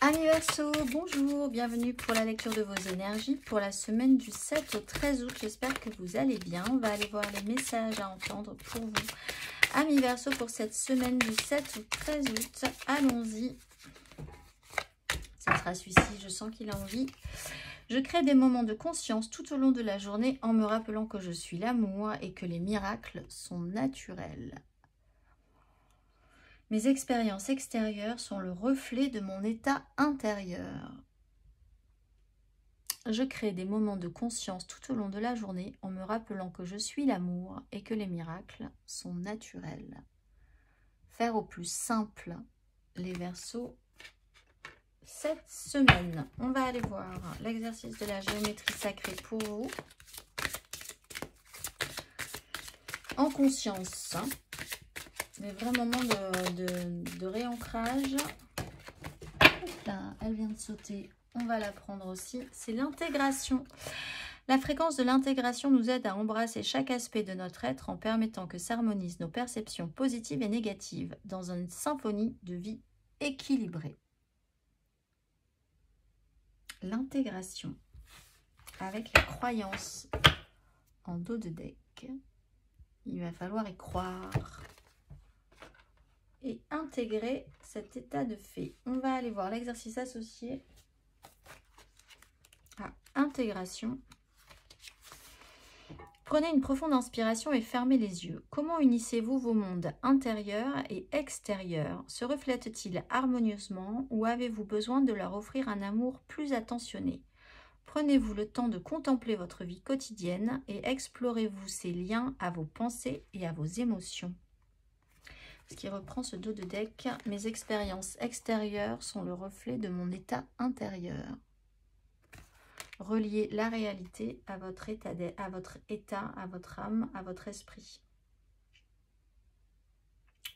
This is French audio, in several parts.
Amis Verseau, bonjour, bienvenue pour la lecture de vos énergies pour la semaine du 7 au 13 août. J'espère que vous allez bien. On va aller voir les messages à entendre pour vous. Amis Verseau, pour cette semaine du 7 au 13 août, allons-y. Ça sera celui-ci, je sens qu'il a envie. Je crée des moments de conscience tout au long de la journée en me rappelant que je suis l'amour et que les miracles sont naturels. Mes expériences extérieures sont le reflet de mon état intérieur. Je crée des moments de conscience tout au long de la journée en me rappelant que je suis l'amour et que les miracles sont naturels. Faire au plus simple, les Verseaux, cette semaine. On va aller voir l'exercice de la géométrie sacrée pour vous. En conscience, des vrais moments de réancrage. Là, elle vient de sauter. On va la prendre aussi. C'est l'intégration. La fréquence de l'intégration nous aide à embrasser chaque aspect de notre être en permettant que s'harmonisent nos perceptions positives et négatives dans une symphonie de vie équilibrée. L'intégration avec les croyances en dos de deck. Il va falloir y croire et intégrer cet état de fait. On va aller voir l'exercice associé à intégration. Prenez une profonde inspiration et fermez les yeux. Comment unissez-vous vos mondes intérieurs et extérieurs? Se reflètent-ils harmonieusement ou avez-vous besoin de leur offrir un amour plus attentionné? Prenez-vous le temps de contempler votre vie quotidienne et explorez-vous ces liens à vos pensées et à vos émotions. Ce qui reprend ce dos de deck, mes expériences extérieures sont le reflet de mon état intérieur. Reliez la réalité à votre état, à votre âme, à votre esprit.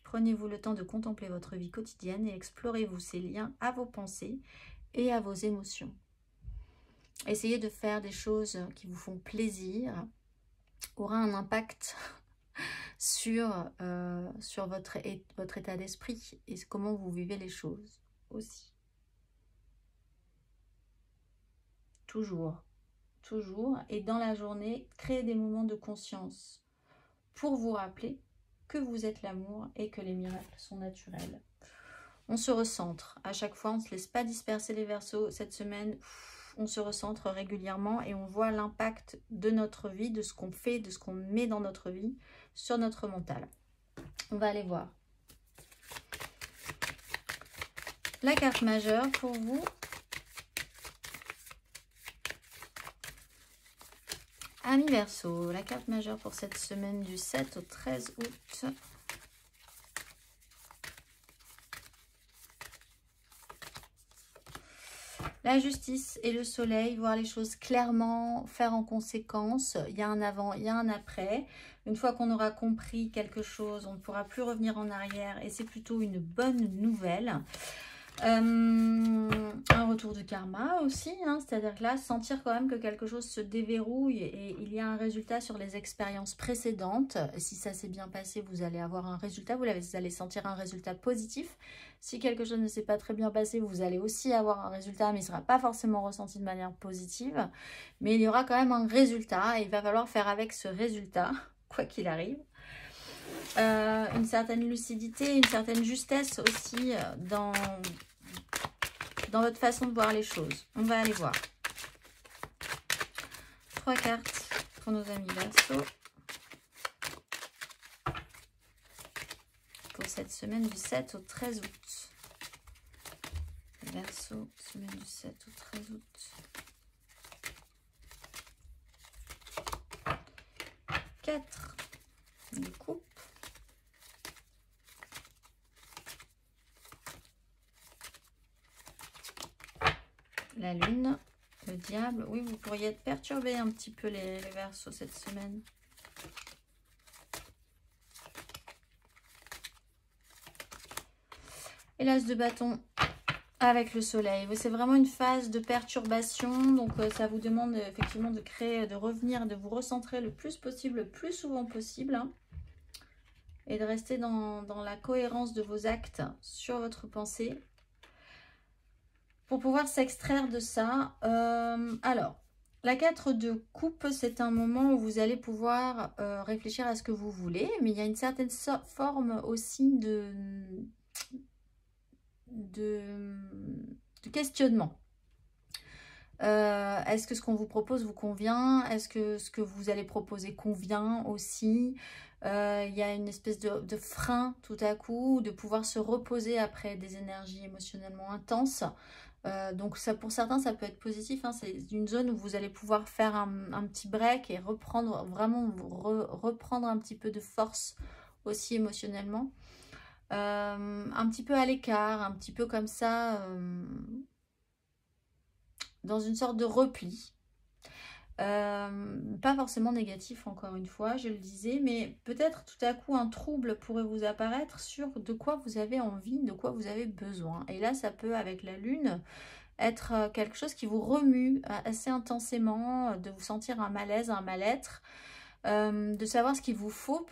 Prenez-vous le temps de contempler votre vie quotidienne et explorez-vous ces liens à vos pensées et à vos émotions. Essayez de faire des choses qui vous font plaisir, aura un impact sur votre état d'esprit et comment vous vivez les choses aussi. Toujours, et dans la journée, créez des moments de conscience pour vous rappeler que vous êtes l'amour et que les miracles sont naturels. On se recentre à chaque fois, on ne se laisse pas disperser les Verseaux. Cette semaine, on se recentre régulièrement et on voit l'impact de notre vie, de ce qu'on fait, de ce qu'on met dans notre vie, sur notre mental. On va aller voir la carte majeure pour vous. Amis Verseau, la carte majeure pour cette semaine du 7 au 13 août. La justice et le soleil, voir les choses clairement, faire en conséquence. Il y a un avant, il y a un après. Une fois qu'on aura compris quelque chose, on ne pourra plus revenir en arrière et c'est plutôt une bonne nouvelle. Un retour de karma aussi, hein, c'est-à-dire que là, sentir quand même que quelque chose se déverrouille et il y a un résultat sur les expériences précédentes. Si ça s'est bien passé, vous allez avoir un résultat, vous allez sentir un résultat positif. Si quelque chose ne s'est pas très bien passé, vous allez aussi avoir un résultat, mais il ne sera pas forcément ressenti de manière positive. Mais il y aura quand même un résultat et il va falloir faire avec ce résultat, quoi qu'il arrive. Une certaine lucidité, une certaine justesse aussi dans votre façon de voir les choses. On va aller voir. 3 cartes pour nos amis Verseau. Pour cette semaine du 7 au 13 août. Verseau, semaine du 7 au 13 août. 4 de coupe. La lune, le diable. Oui, vous pourriez être perturbé un petit peu les Verseaux cette semaine. Et l'as de bâton avec le soleil. C'est vraiment une phase de perturbation. Donc, ça vous demande effectivement de créer, de revenir, de vous recentrer le plus possible, le plus souvent possible. Hein, et de rester dans la cohérence de vos actes sur votre pensée. pour pouvoir s'extraire de ça. Alors, la 4 de coupe, c'est un moment où vous allez pouvoir réfléchir à ce que vous voulez, mais il y a une certaine forme aussi de questionnement. Est-ce que ce qu'on vous propose vous convient? Est-ce que ce que vous allez proposer convient aussi? Il y a une espèce de frein tout à coup, de pouvoir se reposer après des énergies émotionnellement intenses. Donc ça, pour certains, ça peut être positif, hein. C'est une zone où vous allez pouvoir faire un petit break et reprendre, vraiment reprendre un petit peu de force aussi émotionnellement. Un petit peu à l'écart, un petit peu comme ça, dans une sorte de repli. Pas forcément négatif, encore une fois, je le disais, mais peut-être tout à coup un trouble pourrait vous apparaître sur de quoi vous avez envie, de quoi vous avez besoin. Et là, ça peut, avec la lune, être quelque chose qui vous remue assez intensément, de vous sentir un malaise, un mal-être, de savoir ce qu'il vous faut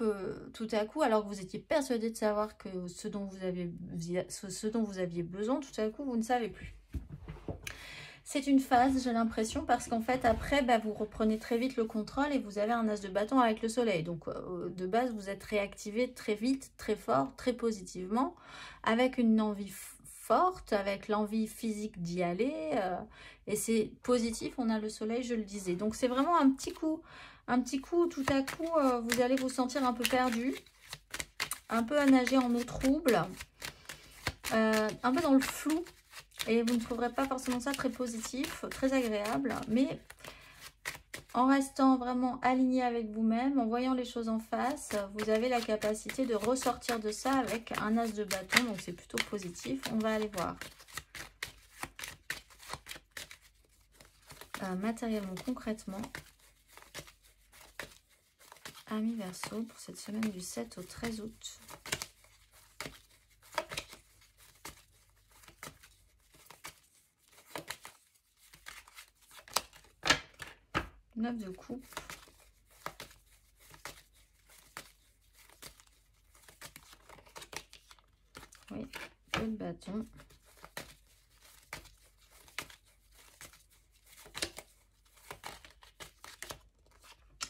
tout à coup, alors que vous étiez persuadé de savoir que ce dont vous aviez besoin, tout à coup, vous ne savez plus. C'est une phase, j'ai l'impression, parce qu'en fait, après, vous reprenez très vite le contrôle et vous avez un as de bâton avec le soleil. Donc, de base, vous êtes réactivé très vite, très fort, très positivement, avec une envie forte, avec l'envie physique d'y aller. Et c'est positif, on a le soleil, je le disais. Donc, c'est vraiment un petit coup, tout à coup, vous allez vous sentir un peu perdu, un peu à nager en eau trouble, un peu dans le flou. Et vous ne trouverez pas forcément ça très positif, très agréable, mais en restant vraiment aligné avec vous-même, en voyant les choses en face, vous avez la capacité de ressortir de ça avec un as de bâton, donc c'est plutôt positif. On va aller voir. Matériellement, concrètement, Amis Verseau, pour cette semaine du 7 au 13 août. Neuf de coupe. Oui, peu de bâton.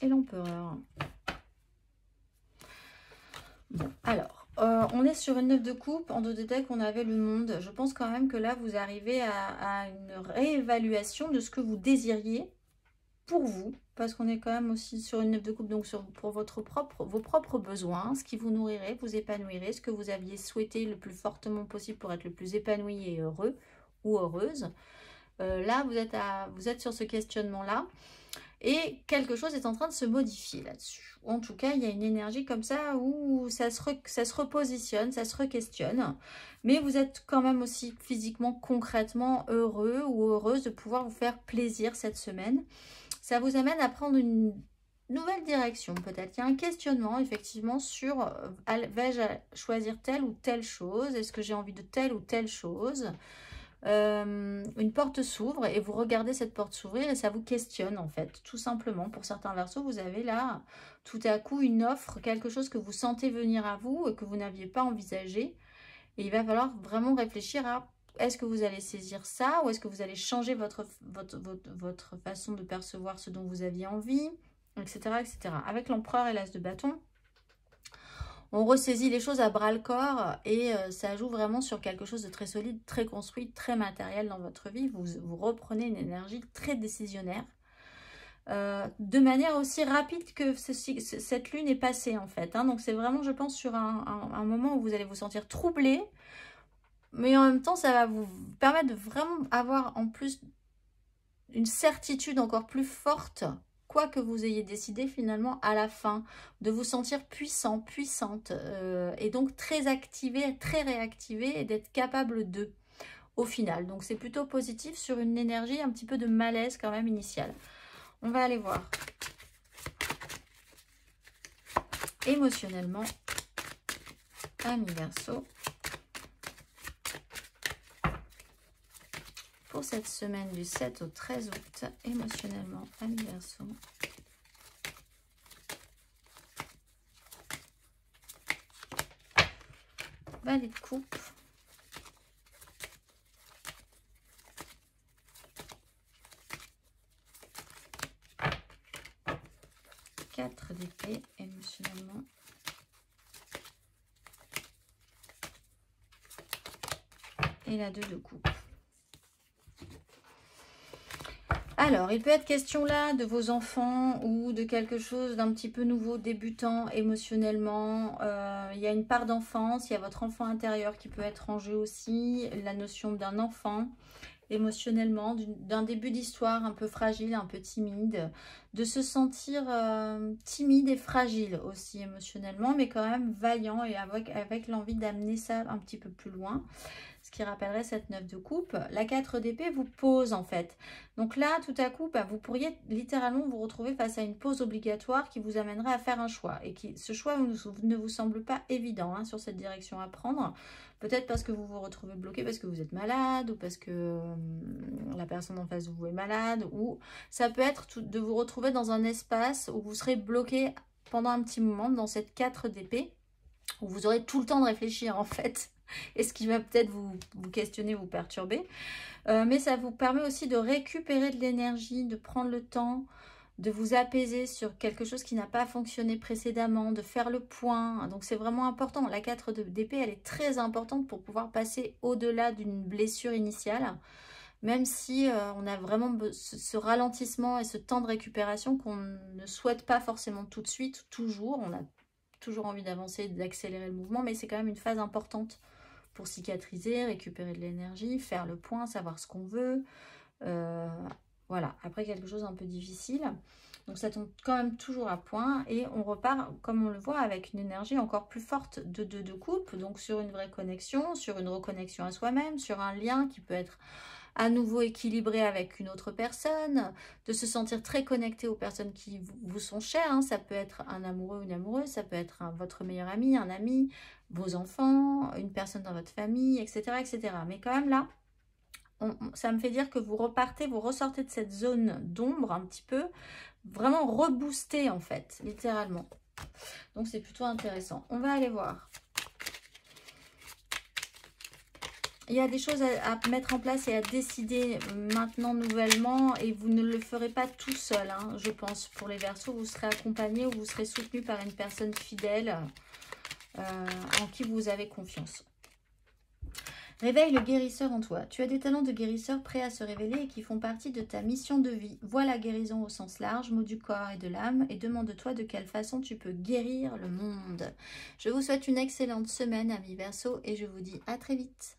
Et l'empereur. Bon, alors, on est sur une 9 de coupe. En dos de deck, on avait le monde. Je pense quand même que là, vous arrivez à une réévaluation de ce que vous désiriez pour vous, parce qu'on est quand même aussi sur une 9 de coupe, donc pour vos propres besoins, ce qui vous nourrirait, vous épanouirait, ce que vous aviez souhaité le plus fortement possible pour être le plus épanoui et heureux ou heureuse. Là, vous êtes sur ce questionnement-là. Et quelque chose est en train de se modifier là-dessus. En tout cas, il y a une énergie comme ça où ça se repositionne, ça se re-questionne. Mais vous êtes quand même aussi physiquement, concrètement heureux ou heureuse de pouvoir vous faire plaisir cette semaine. Ça vous amène à prendre une nouvelle direction peut-être. Il y a un questionnement effectivement sur vais-je choisir telle ou telle chose? Est-ce que j'ai envie de telle ou telle chose? Une porte s'ouvre et vous regardez cette porte s'ouvrir et ça vous questionne en fait, tout simplement. Pour certains Verseaux, vous avez là tout à coup une offre, quelque chose que vous sentez venir à vous et que vous n'aviez pas envisagé. Et il va falloir vraiment réfléchir à est-ce que vous allez saisir ça ou est-ce que vous allez changer votre façon de percevoir ce dont vous aviez envie, etc. etc. Avec l'empereur et l'as de bâton, on ressaisit les choses à bras-le-corps et ça joue vraiment sur quelque chose de très solide, très construit, très matériel dans votre vie. Vous reprenez une énergie très décisionnaire. De manière aussi rapide que cette lune est passée en fait. Hein. Donc c'est vraiment, je pense, sur un moment où vous allez vous sentir troublé. Mais en même temps, ça va vous permettre de vraiment avoir en plus une certitude encore plus forte, quoi que vous ayez décidé finalement à la fin, de vous sentir puissant, puissante, et donc très activé, très réactivé et d'être capable de, au final. Donc c'est plutôt positif sur une énergie un petit peu de malaise quand même initiale. On va aller voir. Émotionnellement, Amis Verseau. Pour cette semaine du 7 au 13 août, émotionnellement, Amis Verseau. Valet de coupe. 4 d'épée émotionnellement. Et la 2 de coupe. Alors, il peut être question là de vos enfants ou de quelque chose d'un petit peu nouveau, débutant émotionnellement. Il y a une part d'enfance, il y a votre enfant intérieur qui peut être en jeu aussi. La notion d'un enfant émotionnellement, d'un début d'histoire un peu fragile, un peu timide. De se sentir timide et fragile aussi émotionnellement, mais quand même vaillant et avec l'envie d'amener ça un petit peu plus loin. Ce qui rappellerait cette 9 de coupe. La 4 d'épée vous pose en fait. Donc là, tout à coup, vous pourriez littéralement vous retrouver face à une pause obligatoire qui vous amènerait à faire un choix. Et ce choix ne vous semble pas évident sur cette direction à prendre. Peut-être parce que vous vous retrouvez bloqué parce que vous êtes malade ou parce que la personne en face de vous est malade. Ou ça peut être de vous retrouver dans un espace où vous serez bloqué pendant un petit moment dans cette 4 d'épée. Où vous aurez tout le temps de réfléchir en fait. Et ce qui va peut-être vous questionner, vous perturber. Mais ça vous permet aussi de récupérer de l'énergie, de prendre le temps, de vous apaiser sur quelque chose qui n'a pas fonctionné précédemment, de faire le point. Donc c'est vraiment important. La 4 d'épée, elle est très importante pour pouvoir passer au-delà d'une blessure initiale. Même si on a vraiment ce ralentissement et ce temps de récupération qu'on ne souhaite pas forcément tout de suite, toujours. On a toujours envie d'avancer, d'accélérer le mouvement, mais c'est quand même une phase importante pour cicatriser, récupérer de l'énergie, faire le point, savoir ce qu'on veut. Voilà, après quelque chose un peu difficile. Donc ça tombe quand même toujours à point et on repart, comme on le voit, avec une énergie encore plus forte de coupe. Donc sur une vraie connexion, sur une reconnexion à soi-même, sur un lien qui peut être à nouveau équilibré avec une autre personne, de se sentir très connecté aux personnes qui vous sont chères. Ça peut être un amoureux ou une amoureuse, ça peut être votre meilleur ami, un ami, vos enfants, une personne dans votre famille, etc. etc. Mais quand même là, ça me fait dire que vous ressortez de cette zone d'ombre un petit peu, vraiment reboosté en fait, littéralement. Donc c'est plutôt intéressant. On va aller voir. Il y a des choses à mettre en place et à décider maintenant nouvellement et vous ne le ferez pas tout seul, je pense. Pour les Verseaux, vous serez accompagné ou vous serez soutenu par une personne fidèle en qui vous avez confiance. Réveille le guérisseur en toi. Tu as des talents de guérisseur prêts à se révéler et qui font partie de ta mission de vie. Vois la guérison au sens large, mot du corps et de l'âme, et demande-toi de quelle façon tu peux guérir le monde. Je vous souhaite une excellente semaine, amis Verseaux, et je vous dis à très vite.